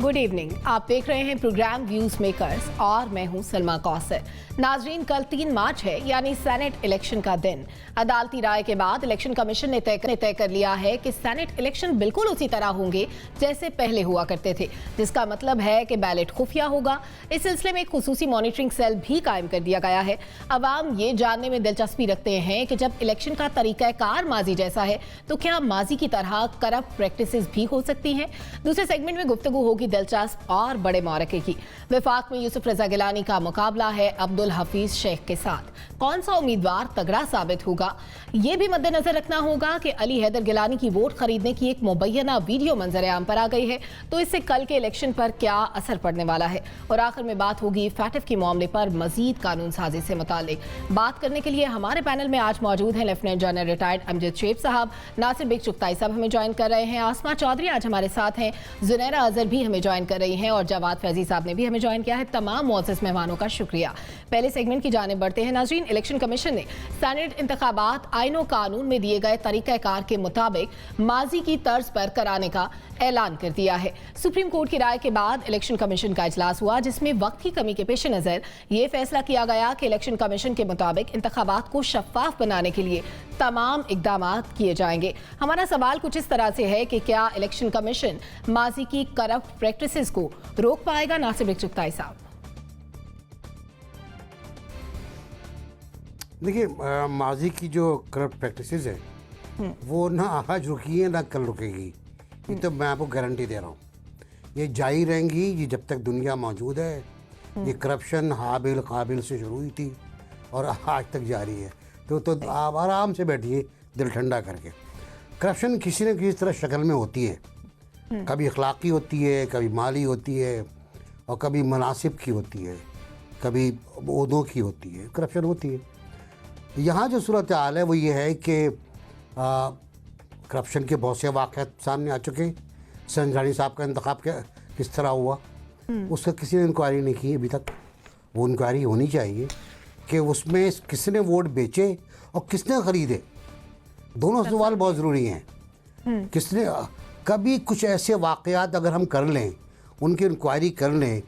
Good evening. आप देख रहे हैं प्रोग्राम व्यूज मेकर्स और मैं हूं सलमा कौसर। नाजरीन, कल 3 मार्च है, यानी सेनेट इलेक्शन का दिन। अदालती राय के बाद इलेक्शन कमीशन ने तय कर लिया है कि सेनेट इलेक्शन बिल्कुल उसी तरह होंगे जैसे पहले हुआ करते थे, जिसका मतलब है कि बैलेट खुफिया होगा। इस सिलसिले में एक खुसूसी मॉनिटरिंग सेल भी कायम कर दिया गया है। अवाम ये जानने में दिलचस्पी रखते हैं कि जब इलेक्शन का तरीकाकार माजी जैसा है तो क्या माजी की तरह करप्ट प्रैक्टिसेस भी हो सकती हैं। दूसरे सेगमेंट में गुफ्तगू होगी दिलचस्प और बड़े मारके की। वफाक में यूसुफ रजा गिलानी का मुकाबला है अब्दुल हफीज शेख के साथ। कौन सा उम्मीदवार तगड़ा साबित होगा, यह भी मद्देनजर रखना होगा कि अली हैदर गिलानी की वोट खरीदने की एक मुबैना वीडियो मंजर आम पर आ गई है, तो इससे कल के इलेक्शन पर क्या असर पड़ने वाला है। और आखिर में बात होगी फैटिफ के मामले पर मजीद कानून साजी से मुतालिक। बात करने के लिए हमारे पैनल में आज मौजूद हैं lieutenant general retired Amjad Sheikh साहब, नासिर बेग चुगताई साहब हमें ज्वाइन कर रहे हैं, आसमा चौधरी आज हमारे साथ हैं, जुनैरा अजहर भी हमें ज्वाइन कर रही हैं और जवाद फैजी साहब ने भी हमें ज्वाइन किया है। तमाम मुअज़्ज़ज़ मेहमानों का शुक्रिया। पहले सेगमेंट की जानिब बढ़ते हैं। नाज़रीन, इलेक्शन कमीशन ने सेनेट इंतखाबात आईन और कानून में दिए गए तरीक़ाकार के मुताबिक माजी की तर्ज पर कराने का ऐलान कर दिया है। सुप्रीम कोर्ट की राय के बाद इलेक्शन कमीशन का इजलास हुआ, जिसमें वक्त की कमी के पेश नज़र ये फैसला किया गया कि इलेक्शन कमीशन के मुताबिक इंतखाबात को शफाफ बनाने के लिए तमाम इकदाम किए जाएंगे। हमारा सवाल कुछ इस तरह से है कि क्या इलेक्शन कमीशन माजी की करप्ट प्रैक्टिसेस को रोक पाएगा। नासिर बेग चुगताई साहब, देखिए, माजी की जो करप्ट प्रैक्टिसेस है वो ना आज रुकी है ना कल रुकेगी, ये तो मैं आपको गारंटी दे रहा हूँ। ये जारी रहेंगी, ये जब तक दुनिया मौजूद है। ये करप्शन हाबिल काबिल से शुरू हुई थी और आज तक जारी है। तो आप आराम से बैठिए दिल ठंडा करके। करप्शन किसी न किसी तरह शक्ल में होती है, कभी अखलाकी होती है, कभी माली होती है और कभी मुनासिब की होती है, कभी ओहदों की होती है। करप्शन होती है। यहाँ जो सूरत हाल है वो ये है कि करप्शन के बहुत से वाक़यात सामने आ चुके हैं। संजानी साहब का इंतखाब किस तरह हुआ, उसका किसी ने इंक्वायरी नहीं की अभी तक। वो इंक्वायरी होनी चाहिए कि उसमें किसने वोट बेचे और किसने ख़रीदे। दोनों सवाल बहुत ज़रूरी हैं। किसने, कभी कुछ ऐसे वाक़यात अगर हम कर लें, उनकी इंक्वायरी कर लें,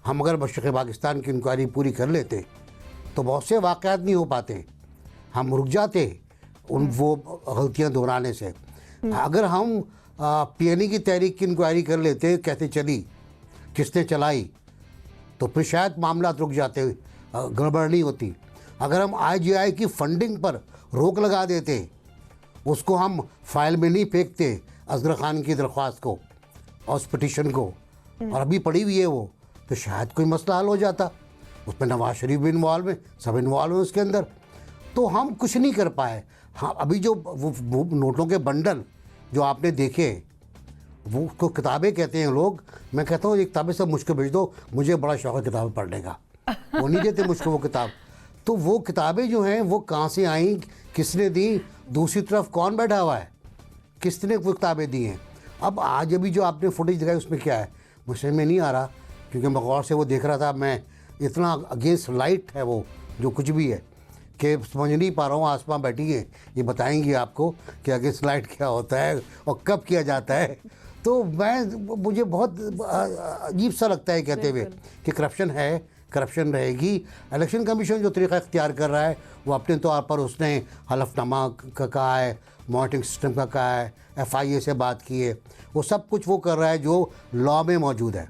हम अगर मशरक़ पाकिस्तान की इंक्वायरी पूरी कर लेते तो बहुत से वाक़यात नहीं हो पाते, हम रुक जाते वो गलतियाँ दोहराने से। अगर हम PNE की तहरीक की इंक्वायरी कर लेते, कैसे चली, किसने चलाई, तो फिर शायद मामला रुक जाते, गड़बड़ नहीं होती। अगर हम IGI की फंडिंग पर रोक लगा देते, उसको हम फाइल में नहीं फेंकते अजहर खान की दरख्वास्त को और उस पिटीशन को, और अभी पड़ी हुई है वो, तो शायद कोई मसला हल हो जाता। उसमें नवाज शरीफ भी इन्वॉल्व है, सब इन्वॉल्व है उसके अंदर। तो हम कुछ नहीं कर पाए। हाँ, अभी जो वो नोटों के बंडल जो आपने देखे, वो उसको किताबें कहते हैं लोग। मैं कहता हूँ ये किताबें सब मुझको भेज दो, मुझे बड़ा शौक़ है किताबें पढ़ने का। वो नहीं देते मुझको वो किताब। तो वो किताबें जो हैं वो कहाँ से आई, किसने दी, दूसरी तरफ कौन बैठा हुआ है, किसने वो किताबें दी हैं। अब आज अभी जो आपने फुटेज दिखाई उसमें क्या है मुझे समझ में नहीं आ रहा, क्योंकि मैं गौर से वो देख रहा था। मैं इतना अगेंस्ट लाइट है वो जो कुछ भी है कि समझ नहीं पा रहा हूँ। आसमां बैठी है, ये बताएंगी आपको कि अगेंस्ट लाइट क्या होता है और कब किया जाता है। तो मुझे बहुत अजीब सा लगता है कहते हुए कि करप्शन है, करप्शन रहेगी। इलेक्शन कमीशन जो तरीक़ा इख्तियार कर रहा है वो अपने तौर पर उसने हलफनामा का कहा है, मॉनिटरिंग सिस्टम का कहा है, FIA से बात की है, वो सब कुछ वो कर रहा है जो लॉ में मौजूद है,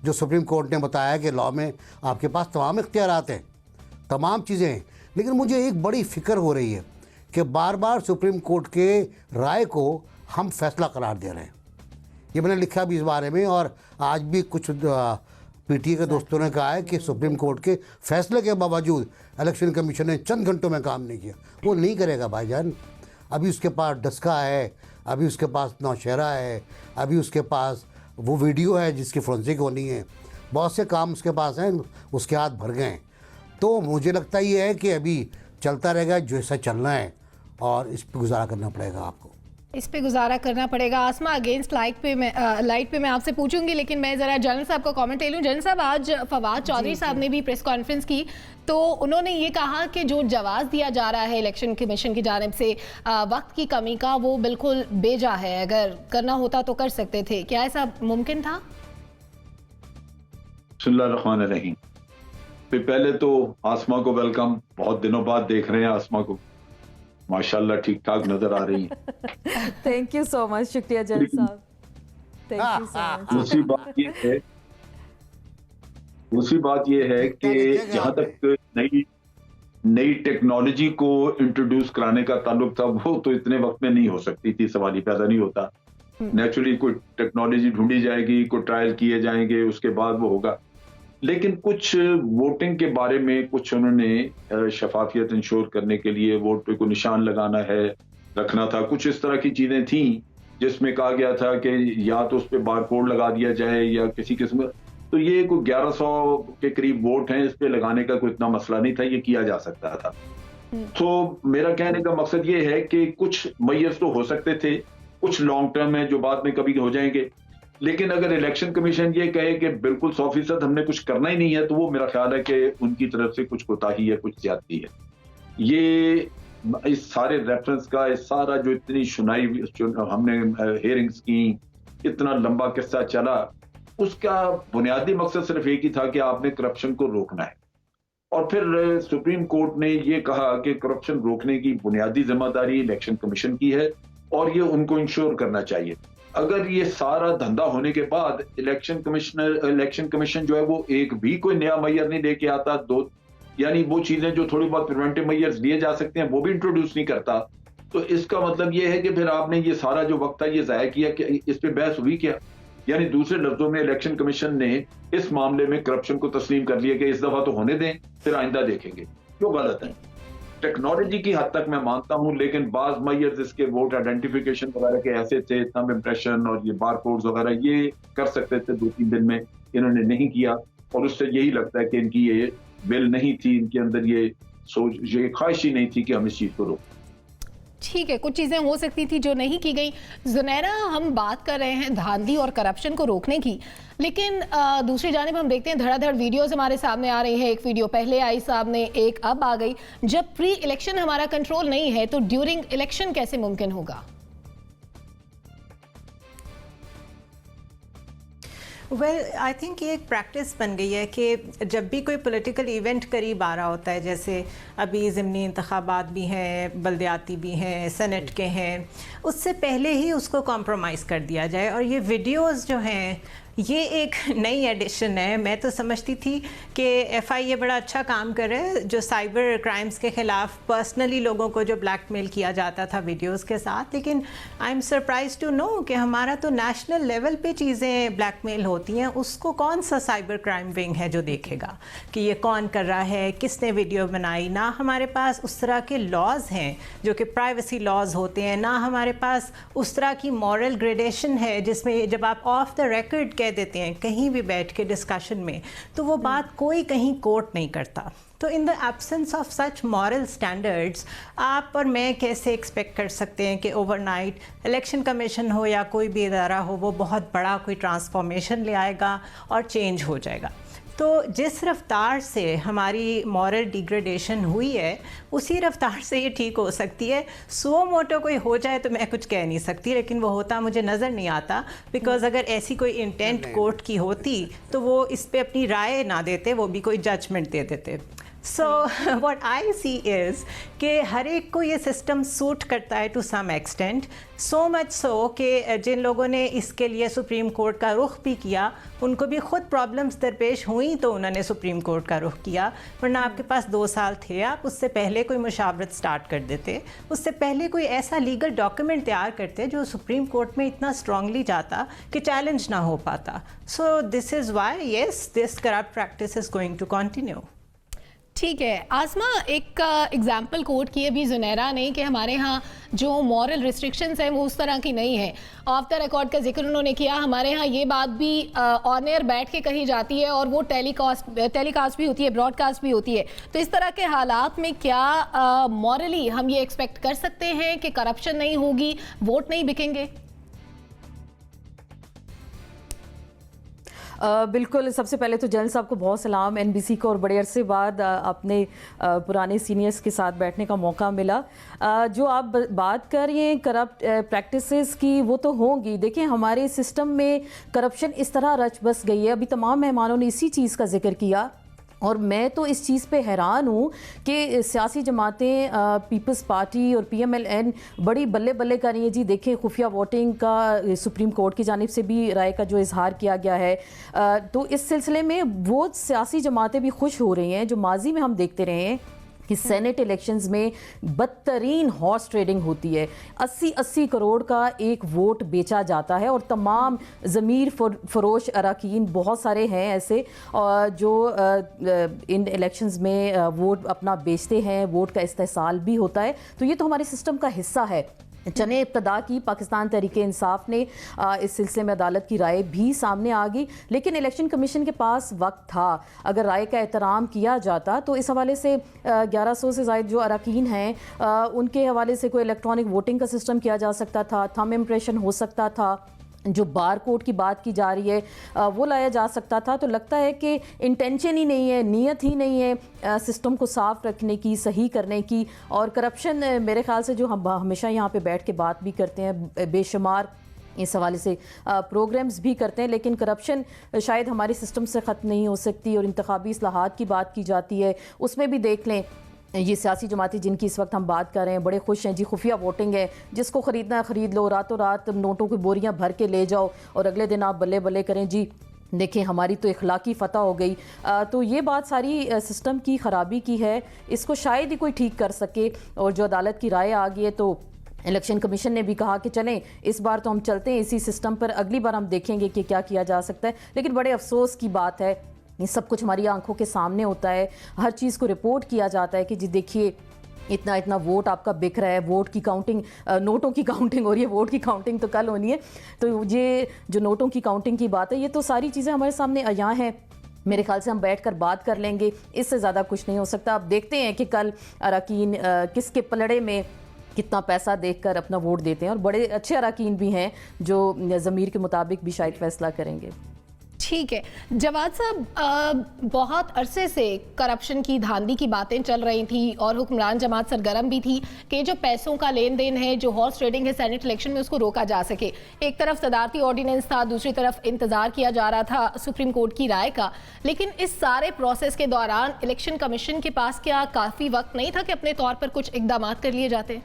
जो सुप्रीम कोर्ट ने बताया कि लॉ में आपके पास तमाम इख्तियारात हैं, तमाम चीज़ें हैं। लेकिन मुझे एक बड़ी फ़िक्र हो रही है कि बार बार सुप्रीम कोर्ट के राय को हम फैसला करार दे रहे हैं। ये मैंने लिखा भी इस बारे में, और आज भी कुछ PTA के दोस्तों ने कहा है कि सुप्रीम कोर्ट के फैसले के बावजूद इलेक्शन कमीशन ने चंद घंटों में काम नहीं किया। वो नहीं करेगा भाईजान। अभी उसके पास डस्का है, अभी उसके पास नौशहरा है, अभी उसके पास वो वीडियो है जिसकी फोरेंसिक होनी है, बहुत से काम उसके पास हैं, उसके हाथ भर गए हैं। तो मुझे लगता ये है कि अभी चलता रहेगा जैसा चलना है, और इस पर गुजारा करना पड़ेगा आपको। इस पे गुजारा करना पड़ेगा। आसमा, अगेंस्ट लाइट पे मैं आपसे पूछूंगी, लेकिन मैं ज़रा जनरल साहब का कमेंट ले लूँ। जनरल साहब, आज फवाद चौधरी साहब ने भी प्रेस कॉन्फ्रेंस की, तो उन्होंने ये कहा कि जो जवाब दिया जा रहा है इलेक्शन कमीशन की जानिब से वक्त की कमी का, वो बिल्कुल बेजा है, अगर करना होता तो कर सकते थे। क्या ऐसा मुमकिन था? बिस्मिल्लाहिर्रहमानिर्रहीम। तो पहले तो आसमा को वेलकम, बहुत दिनों बाद देख रहे हैं आसमा को, माशाल्लाह ठीक ठाक नजर आ रही है। थैंक यू सो मच, शुक्रिया जल साहब, थैंक यू सो मच। दूसरी बात ये है कि जहां तक नई टेक्नोलॉजी को इंट्रोड्यूस कराने का ताल्लुक था, वो तो इतने वक्त में नहीं हो सकती थी, सवाल ही पैदा नहीं होता। नेचुरली कोई टेक्नोलॉजी ढूंढी जाएगी, कोई ट्रायल किए जाएंगे, उसके बाद वो होगा। लेकिन कुछ वोटिंग के बारे में कुछ उन्होंने शफाफियत इंश्योर करने के लिए वोट पे को निशान लगाना है, रखना था, कुछ इस तरह की चीजें थी जिसमें कहा गया था कि या तो उस पर बारकोड लगा दिया जाए या किसी किस्म। तो ये कोई 1100 के करीब वोट हैं, इस पे लगाने का कोई इतना मसला नहीं था, ये किया जा सकता था। तो मेरा कहने का मकसद ये है कि कुछ मैयर्स तो हो सकते थे, कुछ लॉन्ग टर्म है जो बाद में कभी हो जाएंगे। लेकिन अगर इलेक्शन कमीशन ये कहे कि बिल्कुल 100% हमने कुछ करना ही नहीं है, तो वो मेरा ख्याल है कि उनकी तरफ से कुछ कोताही है, कुछ ज्यादती है। ये इस सारे रेफरेंस का, इस सारा जो इतनी सुनाई हमने हेयरिंग्स की, इतना लंबा किस्सा चला, उसका बुनियादी मकसद सिर्फ एक ही था कि आपने करप्शन को रोकना है। और फिर सुप्रीम कोर्ट ने ये कहा कि करप्शन रोकने की बुनियादी जिम्मेदारी इलेक्शन कमीशन की है और ये उनको इंश्योर करना चाहिए। अगर ये सारा धंधा होने के बाद इलेक्शन कमीशन जो है वो एक भी कोई नया मैयर नहीं लेके आता, दो यानी वो चीजें जो थोड़ी बहुत प्रिवेंटिव मैयर्स लिए जा सकते हैं वो भी इंट्रोड्यूस नहीं करता, तो इसका मतलब ये है कि फिर आपने ये सारा जो वक्त था ये जाया किया कि इस पे बहस हुई क्या। यानी दूसरे लफ्जों में इलेक्शन कमीशन ने इस मामले में करप्शन को तस्लीम कर लिया कि इस दफा तो होने दें, फिर आइंदा देखेंगे, जो गलत है। टेक्नोलॉजी की हद तक मैं मानता हूं, लेकिन बाज मैयर्स इसके वोट आइडेंटिफिकेशन वगैरह के ऐसे थे, थंब इम्प्रेशन और ये बारकोड्स वगैरह ये कर सकते थे 2-3 दिन में, इन्होंने नहीं किया। और उससे यही लगता है कि इनकी ये विल नहीं थी, इनके अंदर ये सोच, ये ख्वाहिश ही नहीं थी कि हम इस चीज को रोकें। ठीक है, कुछ चीज़ें हो सकती थी जो नहीं की गई। जुनैरा, हम बात कर रहे हैं धांधली और करप्शन को रोकने की, लेकिन दूसरी जानिब हम देखते हैं धड़ाधड़ वीडियोस हमारे सामने आ रही है। एक वीडियो पहले आई सामने, एक अब आ गई। जब प्री इलेक्शन हमारा कंट्रोल नहीं है तो ड्यूरिंग इलेक्शन कैसे मुमकिन होगा? आई थिंक ये एक प्रैक्टिस बन गई है कि जब भी कोई पॉलिटिकल इवेंट करीब आ रहा होता है, जैसे अभी ज़िमनी इंतखाबात भी हैं, बल्दियाती भी हैं, सेनेट के हैं, उससे पहले ही उसको कॉम्प्रोमाइज़ कर दिया जाए। और ये वीडियोस जो हैं ये एक नई एडिशन है। मैं तो समझती थी कि FIA बड़ा अच्छा काम कर रहा है, जो साइबर क्राइम्स के ख़िलाफ़ पर्सनली लोगों को जो ब्लैकमेल किया जाता था वीडियोस के साथ, लेकिन I am surprise to know कि हमारा तो नेशनल लेवल पे चीज़ें ब्लैकमेल होती हैं। उसको कौन सा साइबर क्राइम विंग है जो देखेगा कि ये कौन कर रहा है, किसने वीडियो बनाई? ना हमारे पास उस तरह के लॉज हैं जो कि प्राइवेसी लॉज होते हैं, ना हमारे पास उस तरह की मॉरल ग्रेडेशन है जिसमें जब आप ऑफ द रिकॉर्ड कह देते हैं कहीं भी बैठ के डिस्कशन में, तो वो बात कोई कहीं कोर्ट नहीं करता। तो in the absence of such moral standards आप और मैं कैसे एक्सपेक्ट कर सकते हैं कि ओवरनाइट इलेक्शन कमीशन हो या कोई भी इदारा हो वो बहुत बड़ा कोई ट्रांसफॉर्मेशन ले आएगा और चेंज हो जाएगा। तो जिस रफ्तार से हमारी मॉरल डिग्रेडेशन हुई है उसी रफ्तार से ये ठीक हो सकती है। सो मोटो कोई हो जाए तो मैं कुछ कह नहीं सकती, लेकिन वो होता मुझे नज़र नहीं आता, बिकॉज अगर ऐसी कोई इंटेंट कोर्ट की होती तो वो इस पे अपनी राय ना देते, वो भी कोई जजमेंट दे देते। So what I C is कि हर एक को ये सिस्टम सूट करता है to some extent, so much so कि जिन लोगों ने इसके लिए सुप्रीम कोर्ट का रुख भी किया उनको भी खुद प्रॉब्लम्स दरपेश हुई तो उन्होंने सुप्रीम कोर्ट का रुख किया। वरना आपके पास 2 साल थे, आप उससे पहले कोई मुशावरत स्टार्ट कर देते, उससे पहले कोई ऐसा लीगल डॉक्यूमेंट तैयार करते जो सुप्रीम कोर्ट में इतना स्ट्रांगली जाता कि चैलेंज ना हो पाता। So this is why yes this corrupt practice is going to continue. ठीक है आसमा, एक एग्जाम्पल कोट की अभी जुनैरा ने कि हमारे यहाँ जो मॉरल रिस्ट्रिक्शंस हैं वो उस तरह की नहीं है। ऑफ द रिकॉर्ड का जिक्र उन्होंने किया, हमारे यहाँ ये बात भी ऑन एयर बैठ के कही जाती है और वो टेलीकास्ट भी होती है, ब्रॉडकास्ट भी होती है। तो इस तरह के हालात में क्या मॉरली हम ये एक्सपेक्ट कर सकते हैं कि करप्शन नहीं होगी, वोट नहीं बिकेंगे? बिल्कुल, सबसे पहले तो जनरल साहब को बहुत सलाम, एनबीसी को, और बड़े अरसे बाद अपने पुराने सीनियर्स के साथ बैठने का मौका मिला। जो आप बात कर रही हैं करप्ट प्रैक्टिसेस की, वो तो होंगी। देखिए, हमारे सिस्टम में करप्शन इस तरह रच बस गई है, अभी तमाम मेहमानों ने इसी चीज़ का जिक्र किया, और मैं तो इस चीज़ पे हैरान हूँ कि सियासी जमातें, पीपल्स पार्टी और पीएमएलएन बड़ी बल्ले बल्ले कर रही हैं। जी देखें, खुफिया वोटिंग का सुप्रीम कोर्ट की जानिब से भी राय का जो इजहार किया गया है, तो इस सिलसिले में वो सियासी जमातें भी खुश हो रही हैं। जो माजी में हम देखते रहे हैं कि सेनेट इलेक्शंस में बदतरीन हॉर्स ट्रेडिंग होती है, 80-80 करोड़ का एक वोट बेचा जाता है, और तमाम ज़मीर फरोश अरकान बहुत सारे हैं ऐसे जो इन इलेक्शंस में वोट अपना बेचते हैं, वोट का इस्तेहसाल भी होता है। तो ये तो हमारे सिस्टम का हिस्सा है। चने इब्तदा की पाकिस्तान तहरीक इंसाफ ने इस सिलसिले में अदालत की राय भी सामने आ गई, लेकिन इलेक्शन कमीशन के पास वक्त था। अगर राय का एहतराम किया जाता तो इस हवाले से 1100 से ज़ायद जो अरकान हैं उनके हवाले से कोई इलेक्ट्रॉनिक वोटिंग का सिस्टम किया जा सकता था, थंब इम्प्रेशन हो सकता था, जो बार कोड की बात की जा रही है वो लाया जा सकता था। तो लगता है कि इंटेंशन ही नहीं है, नीयत ही नहीं है सिस्टम को साफ रखने की, सही करने की। और करप्शन मेरे ख्याल से जो हम हमेशा यहाँ पे बैठ के बात भी करते हैं, बेशुमार इस हवाले से प्रोग्राम्स भी करते हैं, लेकिन करप्शन शायद हमारे सिस्टम से ख़त्म नहीं हो सकती। और इंतखाबी इस्लाहात की बात की जाती है, उसमें भी देख लें, ये सियासी जमातें जिनकी इस वक्त हम बात कर रहे हैं बड़े खुश हैं जी, खुफिया वोटिंग है, जिसको ख़रीदना है ख़रीद लो, रातों रात नोटों की बोरियां भर के ले जाओ और अगले दिन आप बल्ले बल्ले करें जी, देखें हमारी तो इखलाकी फ़तह हो गई। तो ये बात सारी सिस्टम की ख़राबी की है, इसको शायद ही कोई ठीक कर सके। और जो अदालत की राय आ गई है, तो इलेक्शन कमीशन ने भी कहा कि चलें इस बार तो हम चलते हैं इसी सिस्टम पर, अगली बार हम देखेंगे कि क्या किया जा सकता है। लेकिन बड़े अफसोस की बात है, ये सब कुछ हमारी आंखों के सामने होता है, हर चीज़ को रिपोर्ट किया जाता है कि जी देखिए इतना इतना वोट आपका बिक रहा है, वोट की काउंटिंग, नोटों की काउंटिंग हो रही है, वोट की काउंटिंग तो कल होनी है। तो ये जो नोटों की काउंटिंग की बात है, ये तो सारी चीज़ें हमारे सामने अयां हैं। मेरे ख्याल से हम बैठकर बात कर लेंगे, इससे ज़्यादा कुछ नहीं हो सकता। अब देखते हैं कि कल अरकान किसके पलड़े में कितना पैसा देखकर अपना वोट देते हैं, और बड़े अच्छे अरकान भी हैं जो ज़मीर के मुताबिक भी शायद फैसला करेंगे। ठीक है जवाद साहब, बहुत अरसे से करप्शन की धांधली की बातें चल रही थी और हुक्मरान जमात सरगर्म भी थी कि जो पैसों का लेन देन है, जो हॉर्स ट्रेडिंग है सेनेट इलेक्शन में, उसको रोका जा सके। एक तरफ सदारती ऑर्डिनेंस था, दूसरी तरफ इंतजार किया जा रहा था सुप्रीम कोर्ट की राय का। लेकिन इस सारे प्रोसेस के दौरान इलेक्शन कमीशन के पास क्या काफ़ी वक्त नहीं था कि अपने तौर पर कुछ इकदाम कर लिए जाते?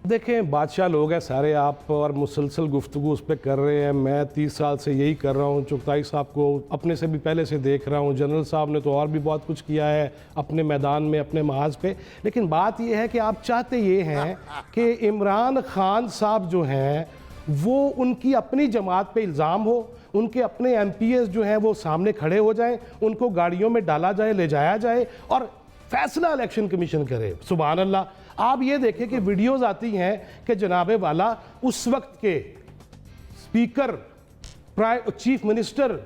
देखें, बादशाह लोग हैं सारे आप, और मुसलसल गुफ्तगू उस पर कर रहे हैं। मैं 30 साल से यही कर रहा हूँ, चुगताई साहब को अपने से भी पहले से देख रहा हूँ, जनरल साहब ने तो और भी बहुत कुछ किया है अपने मैदान में, अपने महाज पे। लेकिन बात यह है कि आप चाहते ये हैं कि इमरान खान साहब जो हैं वो उनकी अपनी जमात पे इल्ज़ाम हो, उनके अपने MPs जो हैं वो सामने खड़े हो जाएं, उनको गाड़ियों में डाला जाए, ले जाया जाए और फैसला इलेक्शन कमीशन करे। सुभान अल्लाह। आप ये देखें कि वीडियोस आती हैं कि जनाबे वाला उस वक्त के स्पीकर, चीफ मिनिस्टर,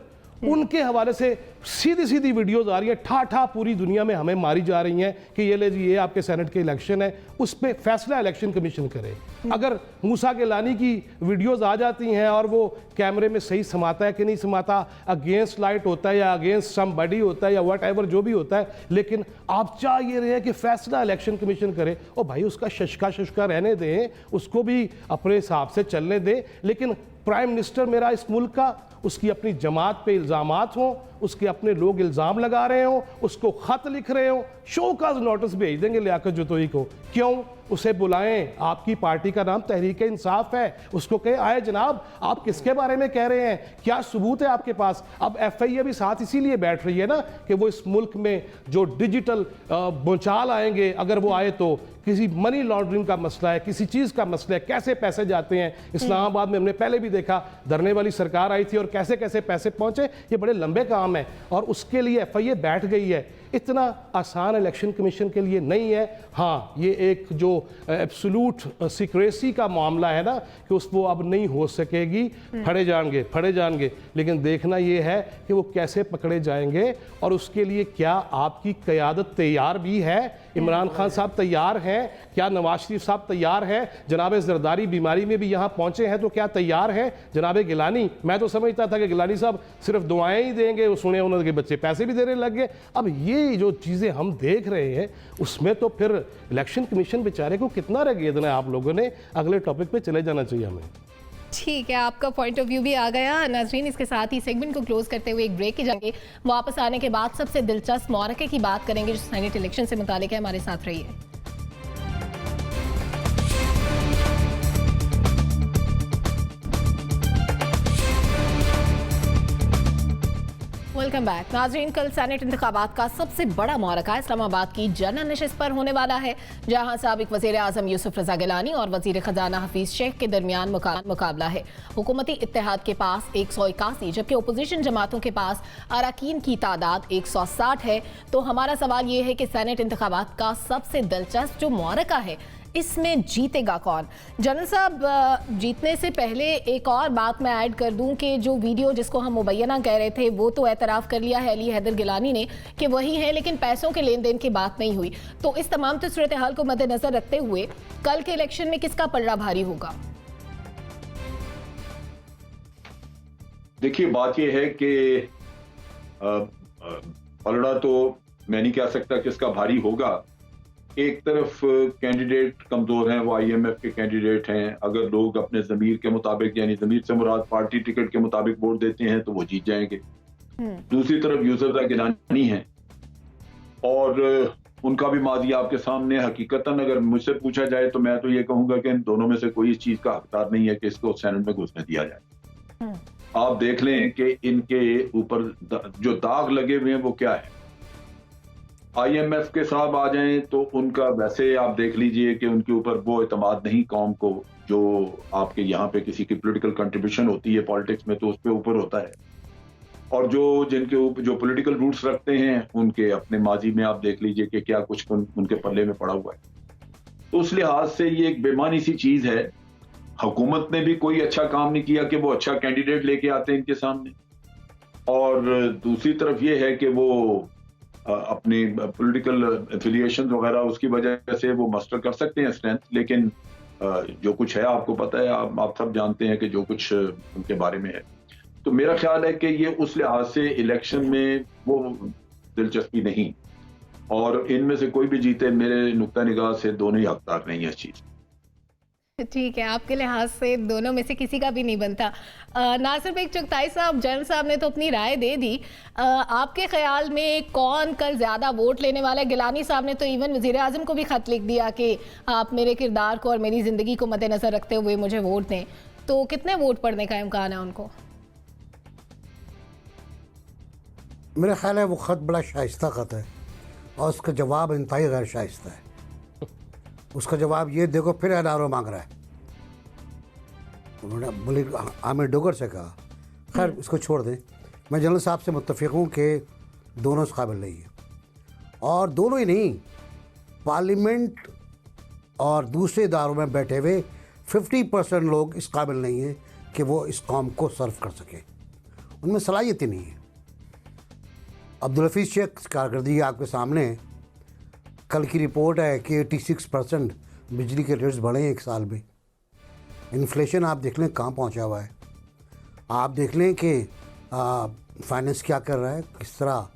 उनके हवाले से सीधी सीधी वीडियोस आ रही है, ठा पूरी दुनिया में हमें मारी जा रही हैं कि ये ले जी, ये आपके सेनेट के इलेक्शन है, उस पर फैसला इलेक्शन कमीशन करे। अगर मूसा गिलानी की वीडियोस आ जाती हैं और वो कैमरे में सही समाता है कि नहीं समाता, अगेंस्ट लाइट होता है या अगेंस्ट समबडी होता है या वट एवर जो भी होता है, लेकिन आप चाह ये रहे हैं कि फैसला इलेक्शन कमीशन करे। और भाई उसका शशका रहने दें, उसको भी अपने हिसाब से चलने दें। लेकिन प्राइम मिनिस्टर मेरा इस मुल्क का, उसकी अपनी जमात पे इल्ज़ामात हों, उसके अपने लोग इल्ज़ाम लगा रहे हों, उसको ख़त लिख रहे हों, शो काज नोटिस भेज देंगे लियाकत जतोई को। क्यों? उसे बुलाएं, आपकी पार्टी का नाम तहरीक इंसाफ है, उसको कहें आए जनाब आप किसके बारे में कह रहे हैं, क्या सबूत है आपके पास? अब FIA भी साथ इसीलिए बैठ रही है ना कि वो इस मुल्क में जो डिजिटल भूचाल आएंगे, अगर वो आए तो किसी मनी लॉन्ड्रिंग का मसला है, किसी चीज़ का मसला है, कैसे पैसे जाते हैं। इस्लामाबाद में हमने पहले भी देखा, धरने वाली सरकार आई थी और कैसे कैसे पैसे पहुंचे। ये बड़े लंबे काम है और उसके लिए FIA बैठ गई है। इतना आसान इलेक्शन कमीशन के लिए नहीं है। हाँ, ये एक जो एब्सोल्यूट सीक्रेसी का मामला है ना कि उस वो अब नहीं हो सकेगी, फड़े जाएंगे, लेकिन देखना ये है कि वो कैसे पकड़े जाएंगे और उसके लिए क्या आपकी क़यादत तैयार भी है। इमरान खान साहब तैयार हैं क्या? नवाज शरीफ साहब तैयार हैं? जनाब जरदारी बीमारी में भी यहाँ पहुँचे हैं तो क्या तैयार हैं? जनाब गिलानी, मैं तो समझता था कि गिलानी साहब सिर्फ दुआएं ही देंगे, वो सुने उन्होंने बच्चे पैसे भी देने लग गए। अब ये जो चीज़ें हम देख रहे हैं उसमें तो फिर इलेक्शन कमीशन बेचारे को कितना रगेदना है। आप लोगों ने अगले टॉपिक पे चले जाना चाहिए हमें। ठीक है, आपका पॉइंट ऑफ व्यू भी आ गया नाजरीन। इसके साथ ही सेगमेंट को क्लोज करते हुए एक ब्रेक की जाएंगे। वापस आने के बाद सबसे दिलचस्प मौक़े की बात करेंगे जो सेनेट इलेक्शन से मुतालिक है। हमारे साथ रहिए। वेलकम बैक नाजरीन। कल सेनेट इंतखाबात का सबसे बड़ा मुआरका इस्लामाबाद की जनरल नशिस्त पर होने वाला है, जहां साबिक वज़ीर आज़म यूसुफ रज़ा गिलानी और वज़ीर ख़जाना हफीज़ शेख के दरमियान मुकाबला है। हुकूमती इत्तेहाद के पास 181 जबकि अपोजिशन जमातों के पास अरकान की तादाद 160 है। तो हमारा सवाल ये है कि सेनेट इंतखाबात का सबसे दिलचस्प जो मुआरका है इसमें जीतेगा कौन? जनरल साहब, जीतने से पहले एक और बात मैं ऐड कर दूं कि जो वीडियो जिसको हम मुबैना कह रहे थे वो तो एतराफ़ कर लिया है अली हैदर गिलानी ने कि वही है, लेकिन पैसों के लेन देन की बात नहीं हुई। तो इस तमाम सूरत हाल को मद्देनजर रखते हुए कल के इलेक्शन में किसका पलड़ा भारी होगा? देखिए, बात यह है कि पलड़ा तो मैं नहीं कह सकता किसका भारी होगा। एक तरफ कैंडिडेट कमजोर हैं, वो आईएमएफ के कैंडिडेट हैं। अगर लोग अपने ज़मीर के मुताबिक, यानी ज़मीर से मुराद पार्टी टिकट के मुताबिक वोट देते हैं तो वो जीत जाएंगे। दूसरी तरफ यूसुफ रज़ा गिलानी हैं और उनका भी माजी आपके सामने। हकीकतन अगर मुझसे पूछा जाए तो मैं तो ये कहूंगा कि इन दोनों में से कोई इस चीज का हकदार नहीं है कि इसको सेनेट में घुसने दिया जाए। आप देख लें कि इनके ऊपर जो दाग लगे हुए हैं वो क्या है। आईएमएफ के साहब आ जाएं तो उनका वैसे आप देख लीजिए कि उनके ऊपर वो एतमाद नहीं कौम को जो आपके यहाँ पे किसी की पॉलिटिकल कंट्रीब्यूशन होती है पॉलिटिक्स में, तो उस पे ऊपर होता है। और जो जिनके ऊपर जो पॉलिटिकल रूट्स रखते हैं उनके अपने माजी में आप देख लीजिए कि क्या कुछ उनके पल्ले में पड़ा हुआ है। तो उस लिहाज से ये एक बेमानी सी चीज है। हुकूमत ने भी कोई अच्छा काम नहीं किया कि वो अच्छा कैंडिडेट लेके आते हैं इनके सामने, और दूसरी तरफ ये है कि वो अपनी पॉलिटिकल एफिलिएशन वगैरह उसकी वजह से वो मस्टर कर सकते हैं स्ट्रेंथ, लेकिन जो कुछ है आपको पता है, आप सब जानते हैं कि जो कुछ उनके बारे में है। तो मेरा ख्याल है कि ये उस लिहाज से इलेक्शन में वो दिलचस्पी नहीं, और इनमें से कोई भी जीते मेरे नुक्ता निगाह से दोनों ही हकदार नहीं है इस चीज़। ठीक है, आपके लिहाज से दोनों में से किसी का भी नहीं बनता। नासिर बेग चुगताई साहब, जनरल साहब ने तो अपनी राय दे दी। आपके ख्याल में कौन कल ज़्यादा वोट लेने वाला है? गिलानी साहब ने तो इवन वज़ीर आज़म को भी ख़त लिख दिया कि आप मेरे किरदार को और मेरी ज़िंदगी को मद्देनज़र रखते हुए मुझे वोट दें। तो कितने वोट पड़ने का इम्कान है उनको? मेरा ख्याल है वो ख़त बड़ा शाइस्ता ख़त है और उसका जवाब इंतहाई गैर शाइस्ता है। उसका जवाब ये देखो फिर एनआरओ मांग रहा है। उन्होंने बोले आमिर डोगर से कहा। खैर इसको छोड़ दें। मैं जनरल साहब से मुत्तफ़िक़ हूँ कि दोनों इस काबिल नहीं है, और दोनों ही नहीं, पार्लियामेंट और दूसरे इदारों में बैठे हुए 50% लोग इस काबिल नहीं हैं कि वो इस कौम को सर्व कर सकें। उनमें सलाहियत ही नहीं है। अब्दुल हफीज़ शेख कारकर्दगी आपके सामने। कल की रिपोर्ट है कि 86% बिजली के रेट्स बढ़े हैं एक साल में। इन्फ्लेशन आप देख लें कहाँ पहुँचा हुआ है। आप देख लें कि फाइनेंस क्या कर रहा है, किस तरह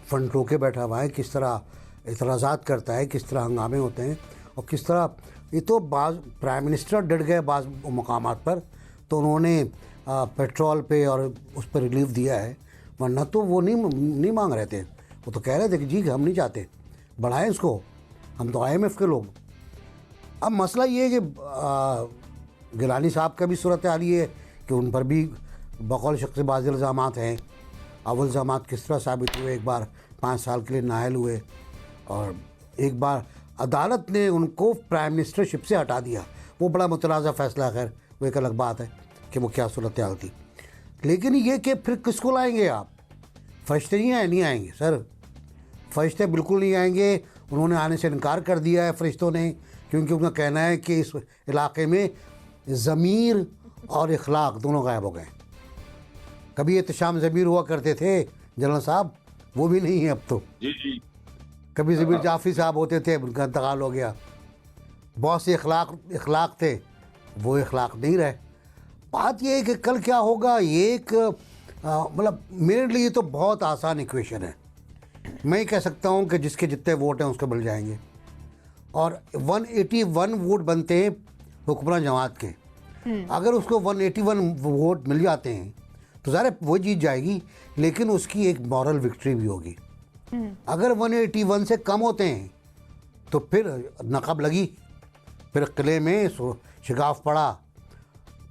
फंड रोके बैठा हुआ है, किस तरह इतराज़ात करता है, किस तरह हंगामे होते हैं, और किस तरह ये तो बाज़ प्राइम मिनिस्टर डट गए बाज़ मकामात पर, तो उन्होंने पेट्रोल पे और उस पर रिलीफ दिया है, वरना तो वो नहीं मांग रहे थे। वो तो कह रहे थे कि जी हम नहीं चाहते, बढ़ाएं इसको, हम तो आईएमएफ के लोग। अब मसला ये है कि गिलानी साहब का भी सूरत हाल ये है कि उन पर भी बकौल शख्स बाज़ इल्ज़ामात हैं। अव्वल इल्ज़ामात किस तरह साबित हुए, एक बार 5 साल के लिए नाअहल हुए, और एक बार अदालत ने उनको प्राइम मिनिस्टरशिप से हटा दिया। वो बड़ा मुतनाज़ा फ़ैसला, खैर वो एक अलग बात है कि वो क्या सूरत हाल थी। लेकिन ये कि फिर किसको लाएंगे आप? फरिश्ते नहीं आएंगे सर। फरिश्ते बिल्कुल नहीं आएंगे, उन्होंने आने से इनकार कर दिया है फरिश्तों ने, क्योंकि उनका कहना है कि इस इलाके में ज़मीर और इखलाक दोनों गायब हो गए। कभी एहतशाम ज़मीर हुआ करते थे जनरल साहब, वो भी नहीं है अब तो। जी जी। कभी ज़मीर जाफरी साहब होते थे, उनका इंतकाल हो गया। बहुत से इखलाक थे, वो इखलाक नहीं रहे। बात ये है कि कल क्या होगा, ये एक मतलब मेरे लिए तो बहुत आसान इक्वेशन है। मैं ही कह सकता हूँ कि जिसके जितने वोट हैं उसको मिल जाएंगे, और 181 वोट बनते हैं हुक्मरान जमात के। अगर उसको 181 वोट मिल जाते हैं तो ज़ाहिर वो जीत जाएगी, लेकिन उसकी एक मॉरल विक्ट्री भी होगी। अगर 181 से कम होते हैं तो फिर नक़ब लगी, फिर किले में शिगाफ पड़ा।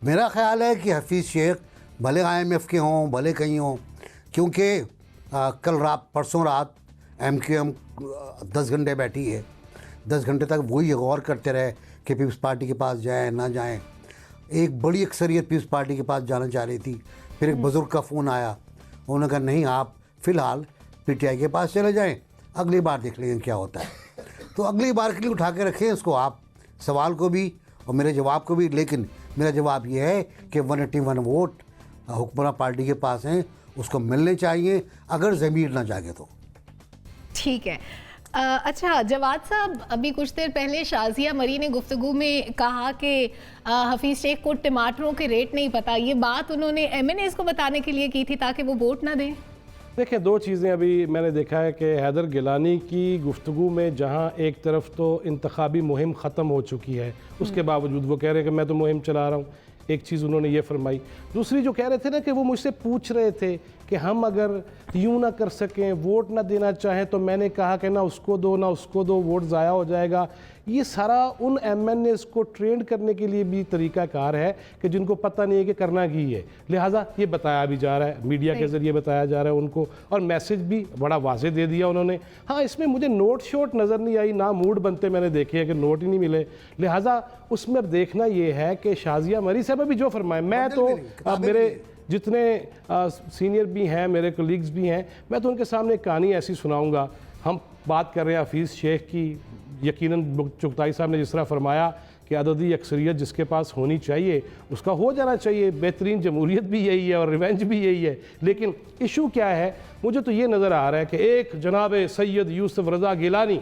मेरा ख़्याल है कि हफीज़ शेख भले IMF के हों, भले कहीं हों, क्योंकि कल रात परसों रात MQM 10 घंटे बैठी है, 10 घंटे तक वही गौर करते रहे कि पीपल्स पार्टी के पास जाएं ना जाएं। एक बड़ी अक्सरियत पीपल्स पार्टी के पास जाना चाह रही थी। फिर एक बुज़ुर्ग का फ़ोन आया, उन्होंने कहा नहीं, आप फ़िलहाल PTI के पास चले जाएं, अगली बार देख लेंगे क्या होता है। तो अगली बार के लिए उठा के रखें इसको, आप सवाल को भी और मेरे जवाब को भी। लेकिन मेरा जवाब ये है कि 181 वोट हुक्मरान पार्टी के पास हैं, उसको मिलने चाहिए, अगर ज़मीर ना जागे तो। ठीक है। अच्छा जवाद साहब, अभी कुछ देर पहले शाजिया मरी ने गुफ्तगू में कहा कि हफीज़ शेख को टमाटरों के रेट नहीं पता। ये बात उन्होंने MNAs को बताने के लिए की थी ताकि वो वोट ना दें। देखिए, दो चीज़ें अभी मैंने देखा है कि हैदर गिलानी की गुफ्तगू में जहां एक तरफ तो इंतखाबी मुहिम ख़त्म हो चुकी है, उसके बावजूद वो कह रहे हैं कि मैं तो मुहिम चला रहा हूँ, एक चीज़ उन्होंने ये फरमाई। दूसरी जो कह रहे थे ना कि वो मुझसे पूछ रहे थे कि हम अगर यूँ ना कर सकें, वोट ना देना चाहें, तो मैंने कहा कि ना उसको दो ना उसको दो, वोट ज़ाया हो जाएगा। ये सारा उन MNAs को ट्रेंड करने के लिए भी तरीक़ाकार है कि जिनको पता नहीं है कि करना की है, लिहाजा ये बताया भी जा रहा है, मीडिया के ज़रिए बताया जा रहा है उनको, और मैसेज भी बड़ा वाज़ेह दे दिया उन्होंने। हाँ, इसमें मुझे नोट शोट नज़र नहीं आई, ना मूड बनते मैंने देखे हैं कि नोट ही नहीं मिले। लिहाजा उसमें अब देखना ये है कि शाजिया मरी साहब अभी जो फरमाए, मैं तो मेरे जितने सीनियर भी हैं, मेरे कोलीग्स भी हैं, मैं तो उनके सामने एक कहानी ऐसी सुनाऊंगा। हम बात कर रहे हैं हफीज़ शेख की, यकीनन चुगताई साहब ने जिस तरह फरमाया कि अददी अक्सरियत जिसके पास होनी चाहिए उसका हो जाना चाहिए, बेहतरीन जमहूरियत भी यही है और रिवेंज भी यही है। लेकिन इशू क्या है, मुझे तो ये नज़र आ रहा है कि एक जनाब सैयद यूसुफ रज़ा गिलानी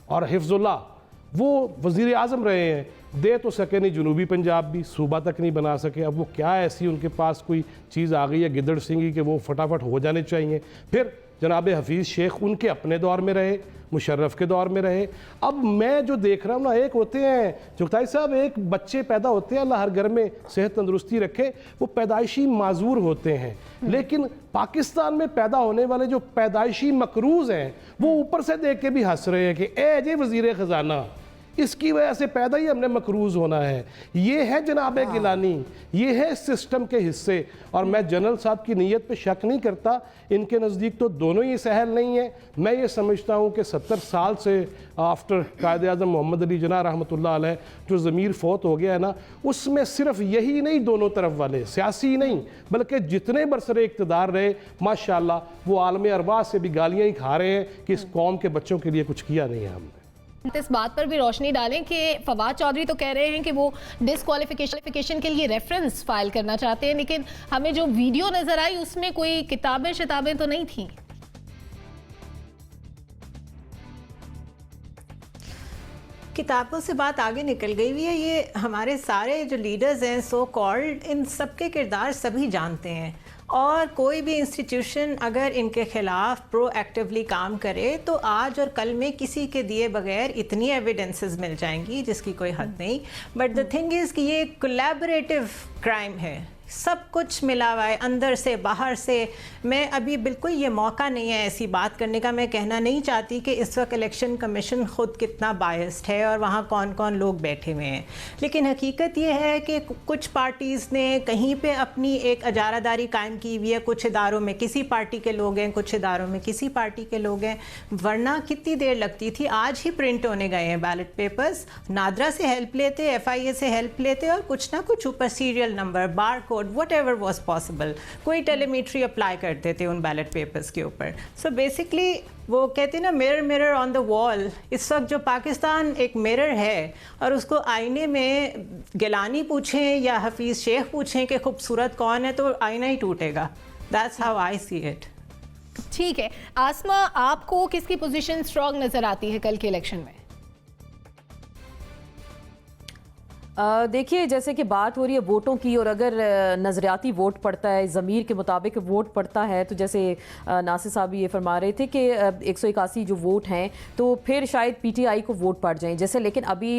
और हिफ्ज़ुल्लाह वो वज़ीर आज़म रहे हैं, दे तो सके नहीं जनूबी पंजाब भी, सूबा तक नहीं बना सके। अब वो क्या ऐसी उनके पास कोई चीज़ आ गई है गिदड़ सिंगी कि वो फटाफट हो जाने चाहिए। फिर जनाब हफीज़ शेख उनके अपने दौर में रहे, मुशर्रफ के दौर में रहे। अब मैं जो देख रहा हूँ ना, एक होते हैं चुगताई साहब, एक बच्चे पैदा होते हैं, अल्लाह हर घर में सेहत तंदुरुस्ती रखे, वो पैदाइशी माजूर होते हैं। लेकिन पाकिस्तान में पैदा होने वाले जो पैदाइशी मकरूज़ हैं वो ऊपर से देख के भी हंस रहे हैं कि ए जे वज़ीर ख़जाना, इसकी वजह से पैदा ही हमने मकरूज़ होना है। ये है जनाब गिलानी, ये है सिस्टम के हिस्से। और मैं जनरल साहब की नीयत पे शक नहीं करता, इनके नज़दीक तो दोनों ही सहल नहीं है। मैं ये समझता हूँ कि 70 साल से आफ्टर कायद आज़म मोहम्मद अली जिन्ना रहमतुल्लाह अलैह जो ज़मीर फौत हो गया है ना, उसमें सिर्फ यही नहीं, दोनों तरफ वाले सियासी नहीं बल्कि जितने बरसरे इक़्तिदार रहे, माशाअल्लाह वो आलम अरवाह से भी गालियाँ ही खा रहे हैं कि इस कौम के बच्चों के लिए कुछ किया नहीं है हमने। इस बात पर भी रोशनी डालें कि फवाद चौधरी तो कह रहे हैं कि वो डिस्क्वालिफिकेशन के लिए रेफरेंस फाइल करना चाहते हैं, लेकिन हमें जो वीडियो नजर आई उसमें कोई किताबें तो नहीं थी। किताबों से बात आगे निकल गई हुई है। ये हमारे सारे जो लीडर्स हैं सो कॉल्ड, इन सबके किरदार सभी जानते हैं, और कोई भी इंस्टीट्यूशन अगर इनके ख़िलाफ़ प्रोएक्टिवली काम करे तो आज और कल में किसी के दिए बगैर इतनी एविडेंसेस मिल जाएंगी जिसकी कोई हद नहीं। बट द थिंग इज़ कि ये कोलैबोरेटिव क्राइम है, सब कुछ मिला हुआ है अंदर से बाहर से। मैं अभी बिल्कुल ये मौका नहीं है ऐसी बात करने का। मैं कहना नहीं चाहती कि इस वक्त इलेक्शन कमीशन ख़ुद कितना बायस्ड है और वहाँ कौन कौन लोग बैठे हुए हैं, लेकिन हकीकत ये है कि कुछ पार्टीज़ ने कहीं पे अपनी एक अजारादारी कायम की हुई है। कुछ इदारों में किसी पार्टी के लोग हैं, कुछ इदारों में किसी पार्टी के लोग हैं, वरना कितनी देर लगती थी। आज ही प्रिंट होने गए हैं बैलेट पेपर्स, नादरा से हेल्प लेते, FIA से हेल्प लेते और कुछ ना कुछ ऊपर serial number, bar code vote, what ever was possible. कोई टेलीमेट्री अप्लाई करते थे उन बैलेट पेपर्स के ऊपर। सो बेसिकली वो कहते हैं ना, mirror mirror on the wall. इस वक्त जो पाकिस्तान एक मिरर है और उसको आईने में गिलानी पूछें या हफीज़ शेख पूछें कि खूबसूरत कौन है, तो आईना ही टूटेगा। That's how I see it. ठीक है आसमा, आपको किसकी पोजीशन स्ट्रांग नजर आती है कल के इलेक्शन में? देखिए, जैसे कि बात हो रही है वोटों की, और अगर नज़रियाती वोट पड़ता है, ज़मीर के मुताबिक वोट पड़ता है, तो जैसे नासिर साहब ये फरमा रहे थे कि 181 जो वोट हैं तो फिर शायद पीटीआई को वोट पड़ जाएं जैसे। लेकिन अभी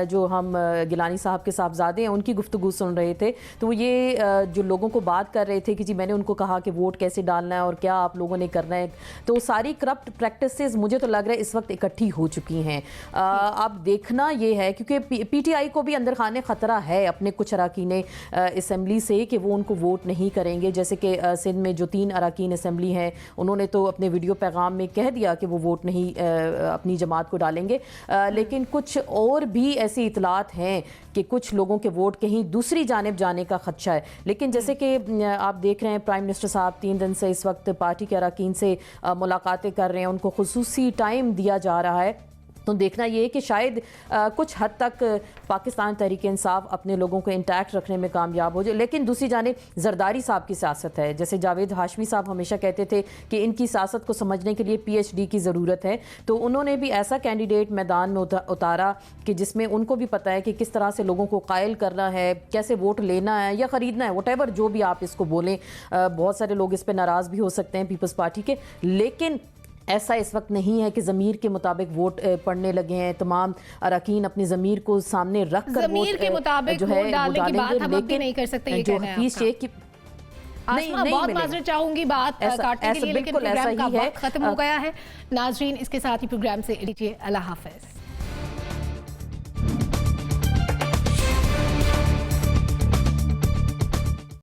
जो हम गिलानी साहब के साहबजादे हैं उनकी गुफ्तगू सुन रहे थे, तो ये जो लोगों को बात कर रहे थे कि जी मैंने उनको कहा कि वोट कैसे डालना है और क्या आप लोगों ने करना है, तो सारी करप्ट प्रैक्टिसेस मुझे तो लग रहा है इस वक्त इकट्ठी हो चुकी हैं। अब देखना ये है, क्योंकि पीटीआई को भी अंदर खाने खतरा है अपने कुछ अराकीन असेंबली से कि वो उनको वोट नहीं करेंगे। जैसे कि सिंध में जो 3 अराकीन असेंबली हैं उन्होंने तो अपने वीडियो पैगाम में कह दिया कि वो वोट नहीं अपनी जमात को डालेंगे। लेकिन कुछ और भी ऐसी इतलात हैं कि कुछ लोगों के वोट कहीं दूसरी जानिब जाने का खदशा है। लेकिन जैसे कि आप देख रहे हैं प्राइम मिनिस्टर साहब 3 दिन से इस वक्त पार्टी के अराकीन से मुलाकातें कर रहे हैं, उनको खुसूसी टाइम दिया जा रहा है। तो देखना ये है कि शायद कुछ हद तक पाकिस्तान तहरीक इंसाफ अपने लोगों को इंटैक्ट रखने में कामयाब हो जाए। लेकिन दूसरी जानिब जरदारी साहब की सियासत है, जैसे जावेद हाशमी साहब हमेशा कहते थे कि इनकी सियासत को समझने के लिए PhD की ज़रूरत है, तो उन्होंने भी ऐसा कैंडिडेट मैदान में उतारा कि जिसमें उनको भी पता है कि किस तरह से लोगों को कायल करना है, कैसे वोट लेना है या ख़रीदना है, वटेवर जो भी आप इसको बोलें। बहुत सारे लोग इस पर नाराज़ भी हो सकते हैं पीपल्स पार्टी के, लेकिन ऐसा इस वक्त नहीं है कि ज़मीर के मुताबिक वोट पढ़ने लगे हैं। तमाम अरकान अपनी ज़मीर को सामने रख कर ज़मीर के मुताबिक जो है वोट डालने की बात हम अब भी नहीं कर सकते, ये जो कहना है हफीज़ शेख की आसमा, बहुत माजरत चाहूंगी बात काटने के लिए, लेकिन प्रोग्राम का वक्त खत्म हो गया है। नाजरीन, इसके साथ ही प्रोग्राम से लीजिए, अल्लाह हाफ़िज़।